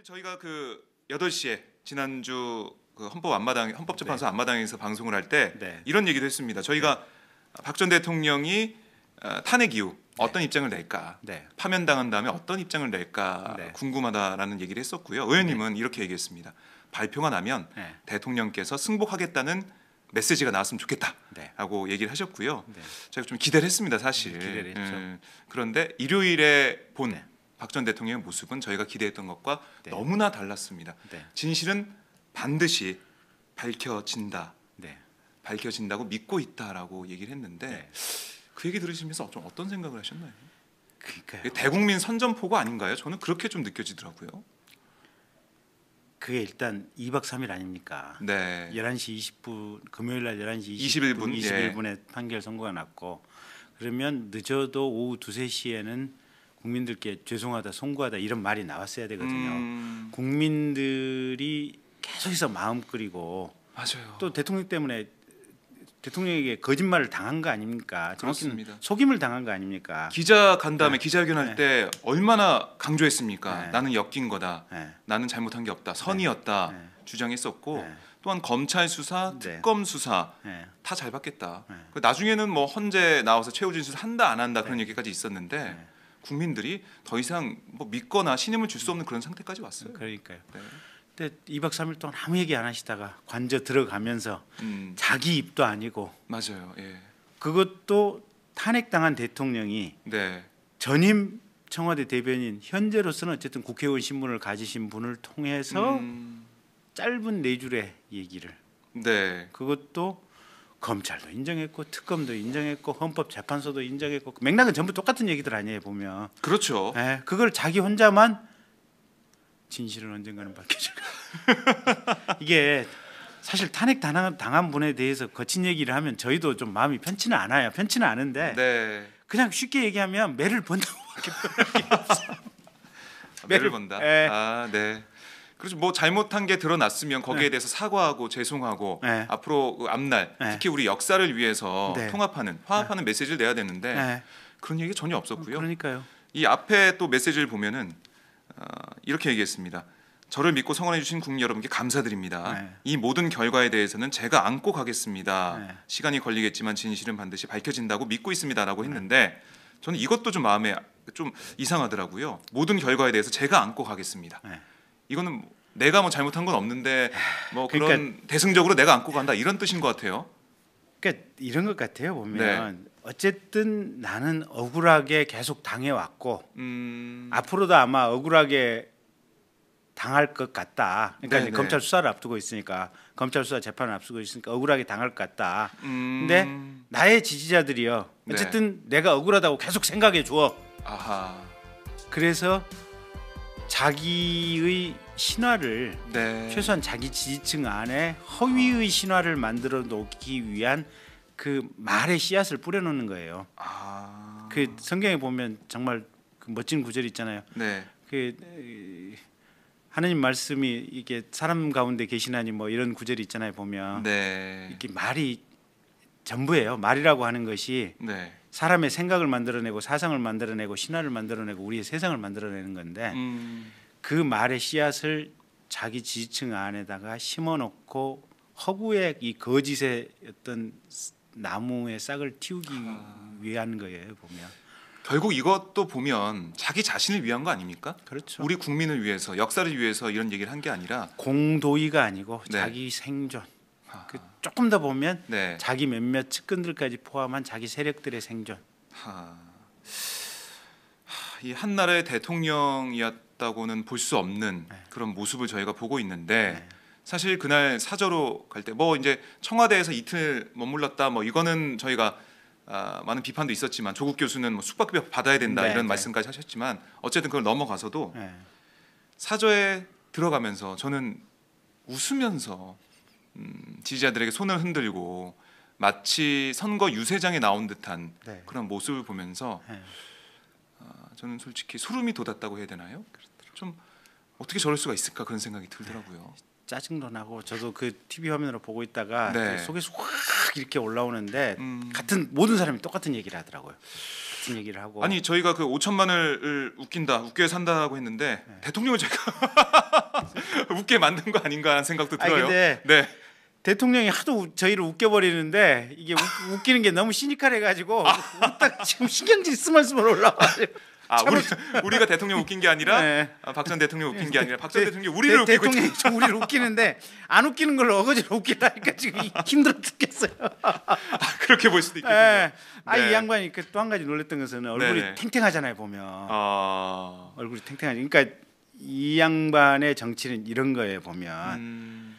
저희가 그 8시에 지난주 그 헌법재판소 앞마당에서 방송을 할 때 이런 얘기도 했습니다. 저희가 박 전 대통령이 탄핵 이후 어떤 입장을 낼까, 파면당한 다음에 어떤 입장을 낼까 궁금하다라는 얘기를 했었고요. 의원님은 이렇게 얘기했습니다. 발표가 나면 대통령께서 승복하겠다는 메시지가 나왔으면 좋겠다라고 얘기를 하셨고요. 제가 좀 기대를 했습니다, 사실. 기대를 했죠. 그런데 일요일에 본 박 전 대통령의 모습은 저희가 기대했던 것과 너무나 달랐습니다. 진실은 반드시 밝혀진다. 밝혀진다고 믿고 있다라고 얘기를 했는데 그 얘기 들으시면서 좀 어떤 생각을 하셨나요? 그러니까요. 대국민 선전포고 아닌가요? 저는 그렇게 좀 느껴지더라고요. 그게 일단 2박 3일 아닙니까? 네. 11시 20분 금요일 날 11시 21분 21분에 판결 선고가 났고, 그러면 늦어도 오후 2, 3시에는 국민들께 죄송하다, 송구하다 이런 말이 나왔어야 되거든요. 국민들이 계속해서 마음 끓이고 맞아요. 또 대통령 때문에 대통령에게 거짓말을 당한 거 아닙니까? 정확히는 그렇습니다. 속임을 당한 거 아닙니까? 기자 간 다음에 기자회견할 때 얼마나 강조했습니까? 네. 나는 엮인 거다. 나는 잘못한 게 없다. 선이었다. 주장했었고 또한 검찰 수사, 특검 수사 다 잘 받겠다. 나중에는 뭐 헌재 나와서 최후 진술 한다 안 한다 그런 얘기까지 있었는데 국민들이 더 이상 뭐 믿거나 신임을 줄 수 없는 그런 상태까지 왔어요. 그러니까요. 근데 2박 3일 동안 아무 얘기 안 하시다가 관저 들어가면서 자기 입도 아니고 맞아요. 예. 그것도 탄핵당한 대통령이 전임 청와대 대변인, 현재로서는 어쨌든 국회의원 신분을 가지신 분을 통해서 짧은 4줄의 얘기를 그것도 검찰도 인정했고 특검도 인정했고 헌법재판소도 인정했고 맥락은 전부 똑같은 얘기들 아니에요 보면. 그렇죠. 그걸 자기 혼자만 진실은 언젠가는 밝혀질 거야. 이게 사실 탄핵 당한 분에 대해서 거친 얘기를 하면 저희도 좀 마음이 편치는 않아요. 편치는 않은데 그냥 쉽게 얘기하면 매를 번다고밖에 표현할 게 없어요. 매를 번다. 아, 네. 그렇죠. 뭐 잘못한 게 드러났으면 거기에 대해서 사과하고 죄송하고 앞으로 그 앞날 특히 우리 역사를 위해서 통합하는 화합하는 메시지를 내야 되는데 그런 얘기가 전혀 없었고요. 그러니까요. 이 앞에 또 메시지를 보면은 이렇게 얘기했습니다. 저를 믿고 성원해 주신 국민 여러분께 감사드립니다. 이 모든 결과에 대해서는 제가 안고 가겠습니다. 시간이 걸리겠지만 진실은 반드시 밝혀진다고 믿고 있습니다라고 했는데 저는 이것도 좀 마음에 좀 이상하더라고요. 모든 결과에 대해서 제가 안고 가겠습니다. 이거는 내가 뭐 잘못한 건 없는데 뭐 그런 그러니까, 대승적으로 내가 안고 간다 이런 뜻인 것 같아요. 그러니까 이런 것 같아요 보면 어쨌든 나는 억울하게 계속 당해왔고 앞으로도 아마 억울하게 당할 것 같다. 그러니까 이제 검찰 수사를 앞두고 있으니까 검찰 수사 재판을 앞두고 있으니까 억울하게 당할 것 같다. 근데 나의 지지자들이요. 어쨌든 내가 억울하다고 계속 생각해 줘. 그래서 자기의 신화를 최소한 자기 지지층 안에 허위의 신화를 만들어 놓기 위한 그 말의 씨앗을 뿌려놓는 거예요. 그 성경에 보면 정말 그 멋진 구절이 있잖아요. 그 하느님 말씀이 이게 사람 가운데 계시나니 뭐 이런 구절이 있잖아요. 보면 이렇게 말이 전부예요. 말이라고 하는 것이 사람의 생각을 만들어내고 사상을 만들어내고 신화를 만들어내고 우리의 세상을 만들어내는 건데 그 말의 씨앗을 자기 지지층 안에다가 심어놓고 허구의 이 거짓의 어떤 나무의 싹을 틔우기 위한 거예요 보면. 결국 이것도 보면 자기 자신을 위한 거 아닙니까? 그렇죠. 우리 국민을 위해서 역사를 위해서 이런 얘기를 한 게 아니라 공도의가 아니고 자기 생존. 그 조금 더 보면 자기 몇몇 측근들까지 포함한 자기 세력들의 생존. 이 한나라의 대통령이었다고는 볼 수 없는 그런 모습을 저희가 보고 있는데 사실 그날 사저로 갈 때 뭐 이제 청와대에서 이틀 머물렀다 뭐 이거는 저희가 많은 비판도 있었지만 조국 교수는 뭐 숙박비 받아야 된다 이런 말씀까지 하셨지만 어쨌든 그걸 넘어가서도 사저에 들어가면서 저는 웃으면서 지지자들에게 손을 흔들고 마치 선거 유세장에 나온 듯한 그런 모습을 보면서 저는 솔직히 소름이 돋았다고 해야 되나요? 좀 어떻게 저럴 수가 있을까 그런 생각이 들더라고요. 짜증도 나고 저도 그 TV 화면으로 보고 있다가 속에서 확 이렇게 올라오는데 같은 모든 사람이 똑같은 얘기를 하더라고요. 같은 얘기를 하고 아니 저희가 그 5천만을 웃긴다 웃겨야 산다고 했는데 대통령을 제가 웃게 만든 거 아닌가 하는 생각도 들어요. 근데 네. 대통령이 하도 저희를 웃겨버리는데 이게 웃기는 게 너무 시니컬해가지고 웃다가 지금 신경질이 스멀스멀 올라와요. 우리가 대통령 웃긴 게 아니라 네. 박 전 대통령 웃긴 게 아니라 박 전 대통령이 우리를 웃기고 대통령이 좀 우리를 웃기는데 안 웃기는 걸로 어거지로 웃기려니까 지금 힘들어 죽겠어요. 그렇게 볼 수도 있겠네요. 이 양반이 또 한 가지 놀랬던 것은 얼굴이 탱탱하잖아요 보면. 얼굴이 탱탱하지. 그러니까 이 양반의 정치는 이런 거예요 보면.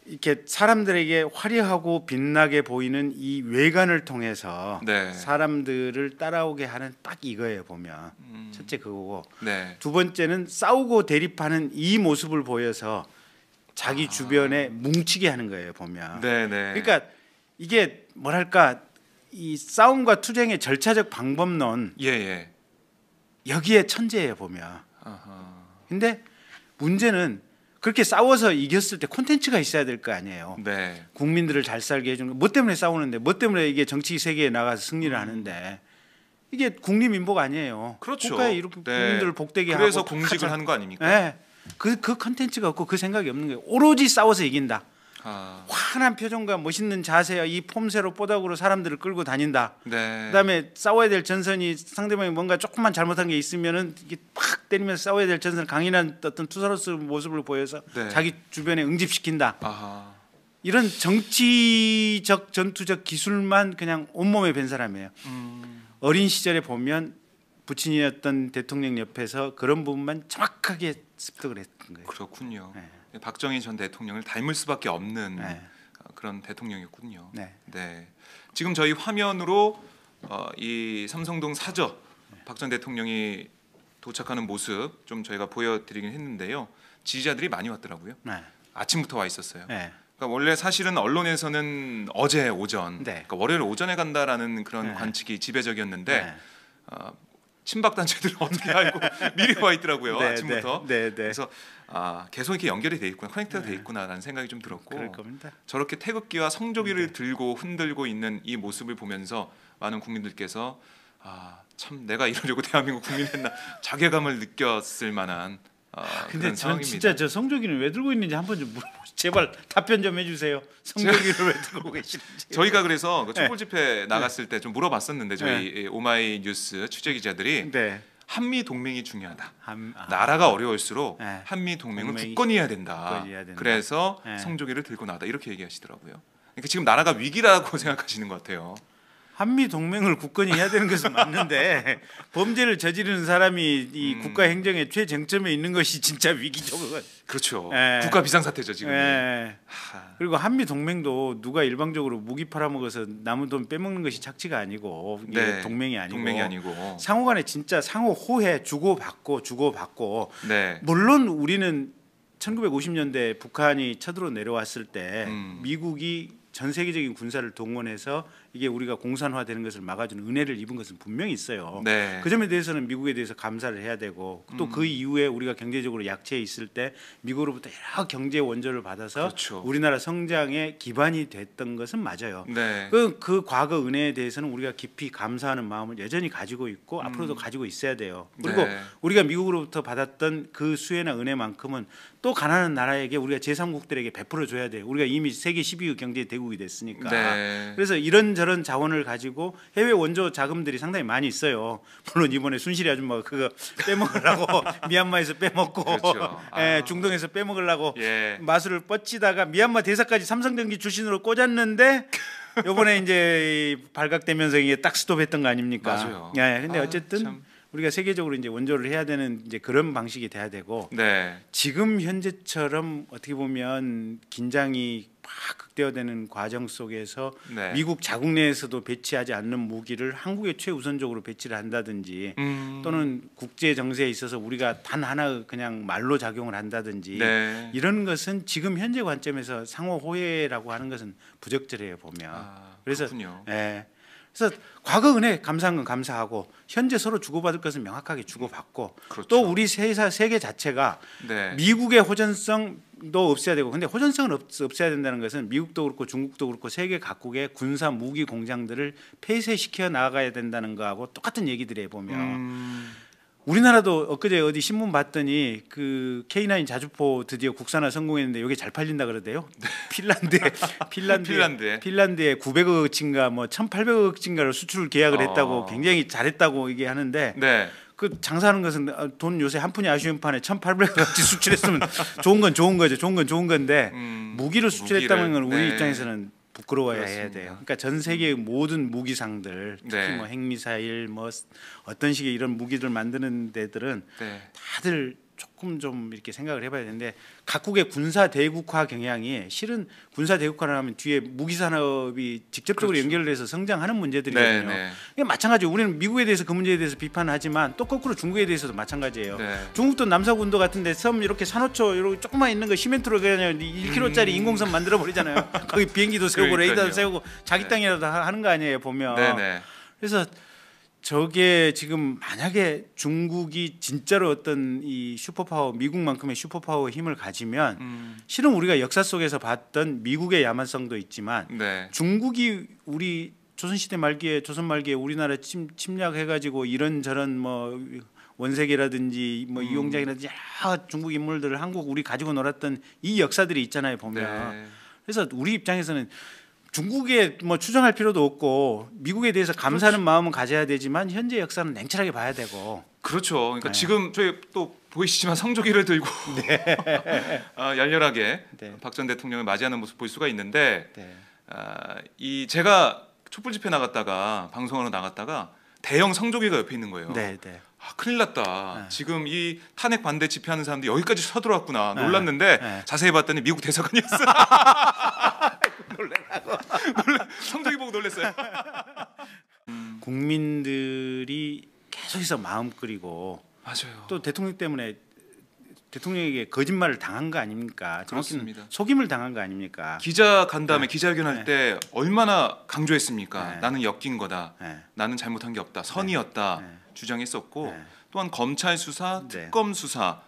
이렇게 사람들에게 화려하고 빛나게 보이는 이 외관을 통해서 사람들을 따라오게 하는 딱 이거예요 보면. 첫째 그거고 두 번째는 싸우고 대립하는 이 모습을 보여서 자기 주변에 뭉치게 하는 거예요 보면. 그러니까 이게 뭐랄까 이 싸움과 투쟁의 절차적 방법론 여기에 천재예요 보면. 근데 문제는 그렇게 싸워서 이겼을 때 콘텐츠가 있어야 될 거 아니에요. 국민들을 잘 살게 해주는 거. 뭐 때문에 싸우는데 뭐 때문에 이게 정치 세계에 나가서 승리를 하는데 이게 국리민복 아니에요. 그렇죠. 국가에 이렇게 국민들을 복되게 하고 그래서 공직을 하는 거 아닙니까? 그 컨텐츠가 없고 그 생각이 없는 거예요. 오로지 싸워서 이긴다. 환한 표정과 멋있는 자세와 이 폼새로 뽀닥으로 사람들을 끌고 다닌다. 그다음에 싸워야 될 전선이 상대방이 뭔가 조금만 잘못한 게 있으면은 이게 팍 때리면서 싸워야 될 전선 강인한 어떤 투사로서 모습을 보여서 자기 주변에 응집시킨다. 이런 정치적 전투적 기술만 그냥 온몸에 밴 사람이에요. 어린 시절에 보면 부친이었던 대통령 옆에서 그런 부분만 정확하게 습득을 했던 거예요. 그렇군요. 박정희 전 대통령을 닮을 수밖에 없는 그런 대통령이었군요. 지금 저희 화면으로 이 삼성동 사저 박 전 대통령이 도착하는 모습 좀 저희가 보여드리긴 했는데요. 지지자들이 많이 왔더라고요. 아침부터 와 있었어요. 그러니까 원래 사실은 언론에서는 어제 오전, 그러니까 월요일 오전에 간다라는 그런 관측이 지배적이었는데 친박 단체들은 어떻게 알고 미리 와 있더라고요. 아침부터. 그래서 계속 이렇게 연결이 돼 있구나, 커넥트가 돼 있구나라는 생각이 좀 들었고, 그럴 겁니다. 저렇게 태극기와 성조기를 들고 흔들고 있는 이 모습을 보면서 많은 국민들께서 참 내가 이러려고 대한민국 국민했나 자괴감을 느꼈을 만한 근데 전 진짜 저 성조기는 왜 들고 있는지 한번 좀 제발 답변 좀 해주세요. 성조기를 왜 들고 계시는지. 저희가 그래서 촛불 집회 나갔을 때 좀 물어봤었는데 저희 오마이뉴스 취재 기자들이 한미 동맹이 중요하다. 나라가 어려울수록 한미 동맹은 굳건해야 된다. 그래서 성조기를 들고 나다 이렇게 얘기하시더라고요. 그러니까 지금 나라가 위기라고 생각하시는 것 같아요. 한미 동맹을 굳건히 해야 되는 것은 맞는데 범죄를 저지르는 사람이 이 국가 행정의 최정점에 있는 것이 진짜 위기죠. 그건. 그렇죠. 국가 비상사태죠 지금. 그리고 한미 동맹도 누가 일방적으로 무기 팔아먹어서 남은 돈 빼먹는 것이 착취가 아니고 이게 동맹이 아니고 상호간에 진짜 상호 호혜 주고받고 물론 우리는 1950년대 북한이 쳐들어 내려왔을 때 미국이 전 세계적인 군사를 동원해서 이게 우리가 공산화되는 것을 막아주는 은혜를 입은 것은 분명히 있어요. 그 점에 대해서는 미국에 대해서 감사를 해야 되고 또 그 이후에 우리가 경제적으로 약체에 있을 때 미국으로부터 여러 경제 원조를 받아서 우리나라 성장의 기반이 됐던 것은 맞아요. 그 과거 은혜에 대해서는 우리가 깊이 감사하는 마음을 여전히 가지고 있고 앞으로도 가지고 있어야 돼요. 그리고 우리가 미국으로부터 받았던 그 수혜나 은혜만큼은 또 가난한 나라에게 우리가 제3국들에게 베풀어 줘야 돼요. 우리가 이미 세계 12위 경제 대국이 됐으니까. 그래서 이런저런 자원을 가지고 해외 원조 자금들이 상당히 많이 있어요. 물론 이번에 순실이 아줌마가 그거 빼먹으려고 미얀마에서 빼먹고 중동에서 빼먹으려고 마술을 뻗치다가 미얀마 대사까지 삼성전기 출신으로 꽂았는데 이번에 이제 발각되면서 이게 딱 스톱했던 거 아닙니까? 맞아요. 근데 어쨌든 우리가 세계적으로 이제 원조를 해야 되는 이제 그런 방식이 돼야 되고 지금 현재처럼 어떻게 보면 긴장이 막 극대화되는 과정 속에서 미국 자국 내에서도 배치하지 않는 무기를 한국에 최우선적으로 배치를 한다든지 또는 국제 정세에 있어서 우리가 단 하나 그냥 말로 작용을 한다든지 이런 것은 지금 현재 관점에서 상호 호혜라고 하는 것은 부적절해요 보면. 그래서 그래서 과거 은혜 감사한 건 감사하고 현재 서로 주고받을 것은 명확하게 주고받고 또 우리 세계 자체가 미국의 호전성도 없애야 되고 근데 호전성은 없애야 된다는 것은 미국도 그렇고 중국도 그렇고 세계 각국의 군사 무기 공장들을 폐쇄시켜 나가야 된다는 거하고 똑같은 얘기들에 보면 우리나라도 엊그제 어디 신문 봤더니 그 K9 자주포 드디어 국산화 성공했는데 이게 잘 팔린다 그러대요. 네. 핀란드에 900억인가 뭐 1,800억인가를 수출 계약을 했다고 굉장히 잘했다고 얘기 하는데 네. 그 장사하는 것은 돈 요새 한 푼이 아쉬운 판에 1,800억까지 수출했으면 좋은 건 좋은 거죠. 좋은 건 좋은 건데 무기를 수출했다는 건 우리 입장에서는 부끄러워야 해야 돼요. 그러니까 전 세계의 모든 무기상들, 특히 뭐 핵미사일, 뭐 어떤 식의 이런 무기들 만드는 데들은 다들 조금 좀 이렇게 생각을 해봐야 되는데 각국의 군사 대국화 경향이 실은 군사 대국화를 하면 뒤에 무기 산업이 직접적으로 연결돼서 성장하는 문제들이거든요. 마찬가지로 우리는 미국에 대해서 그 문제에 대해서 비판하지만 또 거꾸로 중국에 대해서도 마찬가지예요. 중국도 남사군도 같은데 섬 이렇게 산호초 이렇게 조그만 있는 거 시멘트로 그냥 1km짜리 인공섬 만들어 버리잖아요. 거기 비행기도 세우고 레이더도 세우고 자기 땅이라도 하는 거 아니에요 보면. 그래서 저게 지금 만약에 중국이 진짜로 어떤 이 슈퍼파워 미국만큼의 슈퍼파워 힘을 가지면 실은 우리가 역사 속에서 봤던 미국의 야만성도 있지만 중국이 우리 조선시대 말기에 조선 말기에 우리나라 침략해가지고 이런저런 뭐 원색이라든지 뭐 이용작이라든지 여러 중국 인물들을 한국 우리 가지고 놀았던 이 역사들이 있잖아요 보면. 그래서 우리 입장에서는 중국에 뭐 추정할 필요도 없고 미국에 대해서 감사하는 마음은 가져야 되지만 현재 역사는 냉철하게 봐야 되고. 그렇죠. 그러니까 지금 저희 또 보이시지만 성조기를 들고 열렬하게 박 전 대통령을 맞이하는 모습 볼 수가 있는데 이 제가 촛불 집회 나갔다가 방송하러 나갔다가 대형 성조기가 옆에 있는 거예요. 큰일 났다. 지금 이 탄핵 반대 집회하는 사람들이 여기까지 서들어왔구나 놀랐는데 자세히 봤더니 미국 대사관이었어. 성적이 보고 놀랐어요. 국민들이 계속해서 마음 끓이고 또 대통령 때문에 대통령에게 거짓말을 당한 거 아닙니까? 정확히는 속임을 당한 거 아닙니까? 기자 간 다음에 기자회견할 때 얼마나 강조했습니까? 나는 엮인 거다. 나는 잘못한 게 없다. 선이었다. 주장했었고 또한 검찰 수사, 특검 수사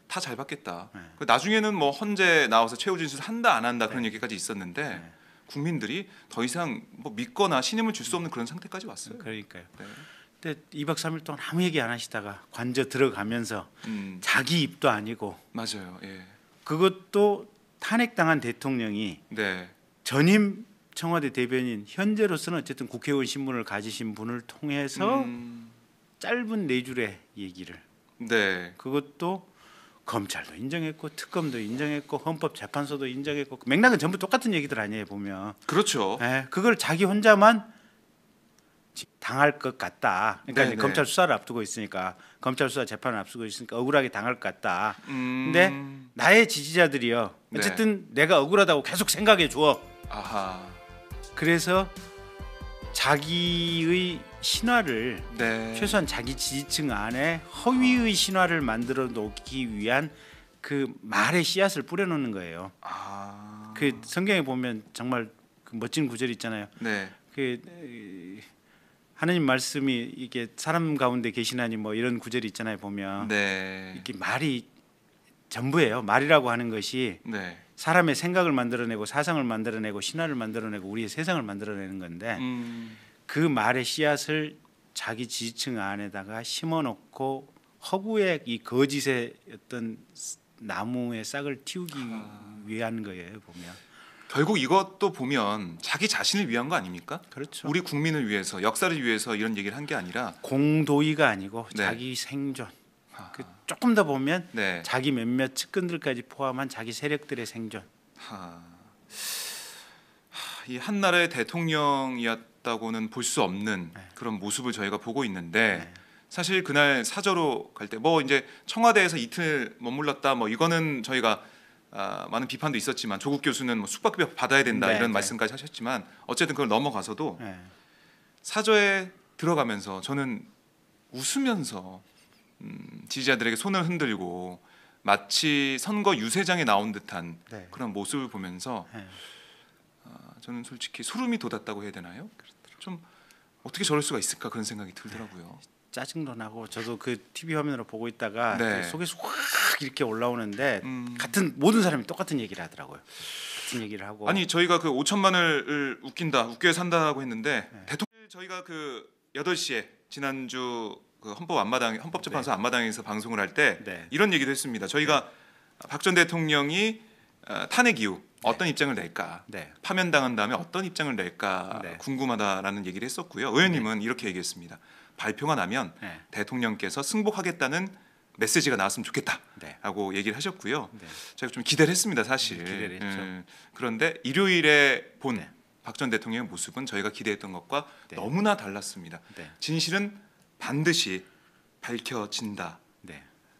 다 잘 받겠다. 나중에는 뭐 헌재 나와서 최후 진술 한다 안 한다 그런 얘기까지 있었는데 국민들이 더 이상 뭐 믿거나 신임을 줄 수 없는 그런 상태까지 왔어요. 그러니까요. 근데 2박 3일 동안 아무 얘기 안 하시다가 관저 들어가면서 자기 입도 아니고 맞아요. 그것도 탄핵당한 대통령이 전임 청와대 대변인 현재로서는 어쨌든 국회의원 신분을 가지신 분을 통해서 짧은 4줄의 얘기를 그것도 검찰도 인정했고 특검도 인정했고 헌법재판소도 인정했고 맥락은 전부 똑같은 얘기들 아니에요 보면. 그렇죠. 그걸 자기 혼자만 당할 것 같다. 그러니까 이제 검찰 수사를 앞두고 있으니까 검찰 수사 재판을 앞두고 있으니까 억울하게 당할 것 같다. 근데 나의 지지자들이요. 어쨌든 내가 억울하다고 계속 생각해 줘. 그래서 자기의 신화를 최소한 자기 지지층 안에 허위의 신화를 만들어 놓기 위한 그 말의 씨앗을 뿌려놓는 거예요. 그 성경에 보면 정말 그 멋진 구절이 있잖아요. 그 하느님 말씀이 이게 사람 가운데 계시나니 뭐 이런 구절이 있잖아요. 보면 이렇게 말이 전부예요. 말이라고 하는 것이 사람의 생각을 만들어내고 사상을 만들어내고 신화를 만들어내고 우리의 세상을 만들어내는 건데 그 말의 씨앗을 자기 지지층 안에다가 심어놓고 허구의 이 거짓의 어떤 나무의 싹을 틔우기 위한 거예요 보면. 결국 이것도 보면 자기 자신을 위한 거 아닙니까? 그렇죠. 우리 국민을 위해서 역사를 위해서 이런 얘기를 한 게 아니라 공도의가 아니고 자기 생존. 그 조금 더 보면 자기 몇몇 측근들까지 포함한 자기 세력들의 생존. 이 한 나라의 대통령이었다고는 볼 수 없는 그런 모습을 저희가 보고 있는데 사실 그날 사저로 갈 때 뭐 이제 청와대에서 이틀 머물렀다 뭐 이거는 저희가 많은 비판도 있었지만 조국 교수는 뭐 숙박비 받아야 된다 이런 말씀까지 하셨지만 어쨌든 그걸 넘어가서도 사저에 들어가면서 저는 웃으면서 지지자들에게 손을 흔들고 마치 선거 유세장에 나온 듯한 그런 모습을 보면서 저는 솔직히 소름이 돋았다고 해야 되나요? 좀 어떻게 저럴 수가 있을까 그런 생각이 들더라고요. 짜증도 나고 저도 그 TV 화면으로 보고 있다가 속에서 확 이렇게 올라오는데 같은 모든 사람이 똑같은 얘기를 하더라고요. 같은 얘기를 하고 아니 저희가 그 5천만을 웃겨야 산다고 했는데 대통령 저희가 그 8시에 지난주 그 헌법재판소 앞마당에서 방송을 할 때 네. 이런 얘기도 했습니다. 저희가 박 전 대통령이 탄핵 이후 어떤 입장을 낼까, 파면당한 다음에 어떤 입장을 낼까 궁금하다라는 얘기를 했었고요. 의원님은 이렇게 얘기했습니다. 발표가 나면 대통령께서 승복하겠다는 메시지가 나왔으면 좋겠다라고 얘기를 하셨고요. 제가 좀 기대를 했습니다, 사실. 기대를 했죠. 그런데 일요일에 본 박 전 대통령의 모습은 저희가 기대했던 것과 너무나 달랐습니다. 진실은 반드시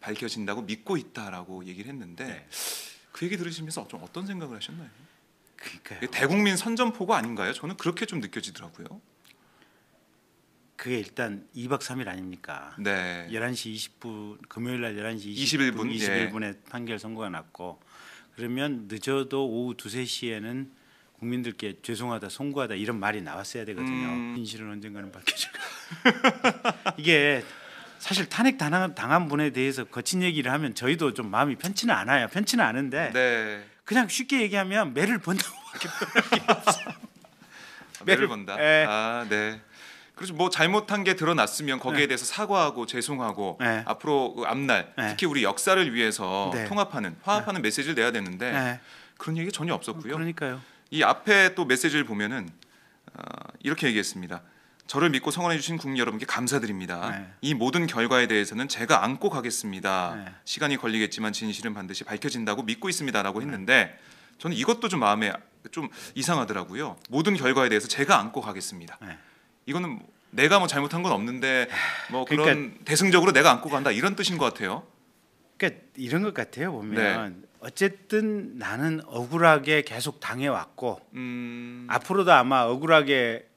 밝혀진다고 믿고 있다라고 얘기를 했는데 그 얘기 들으시면서 좀 어떤 생각을 하셨나요? 그러니까요. 대국민 선전포고 아닌가요? 저는 그렇게 좀 느껴지더라고요. 그게 일단 2박 3일 아닙니까? 11시 20분 금요일 날 11시 21분에 판결 선고가 났고 그러면 늦어도 오후 2, 3시에는 국민들께 죄송하다, 송구하다 이런 말이 나왔어야 되거든요. 진실은 언젠가는 밝혀질 거예요. 이게 사실 탄핵 당한 분에 대해서 거친 얘기를 하면 저희도 좀 마음이 편치는 않아요. 편치는 않은데 그냥 쉽게 얘기하면 매를 번다고밖에 표현할 게 없어요. 매를 번다. 그렇죠. 뭐 잘못한 게 드러났으면 거기에 대해서 사과하고 죄송하고 앞으로 그 앞날 특히 우리 역사를 위해서 화합하는 메시지를 내야 되는데 그런 얘기가 전혀 없었고요. 그러니까요. 이 앞에 또 메시지를 보면은 이렇게 얘기했습니다. 저를 믿고 성원해 주신 국민 여러분께 감사드립니다. 이 모든 결과에 대해서는 제가 안고 가겠습니다. 시간이 걸리겠지만 진실은 반드시 밝혀진다고 믿고 있습니다라고 했는데 저는 이것도 좀 마음에 좀 이상하더라고요. 모든 결과에 대해서 제가 안고 가겠습니다. 이거는 내가 뭐 잘못한 건 없는데 뭐 그런 그러니까, 대승적으로 내가 안고 간다 이런 뜻인 것 같아요. 그러니까 이런 것 같아요. 보면 어쨌든 나는 억울하게 계속 당해왔고 앞으로도 아마 억울하게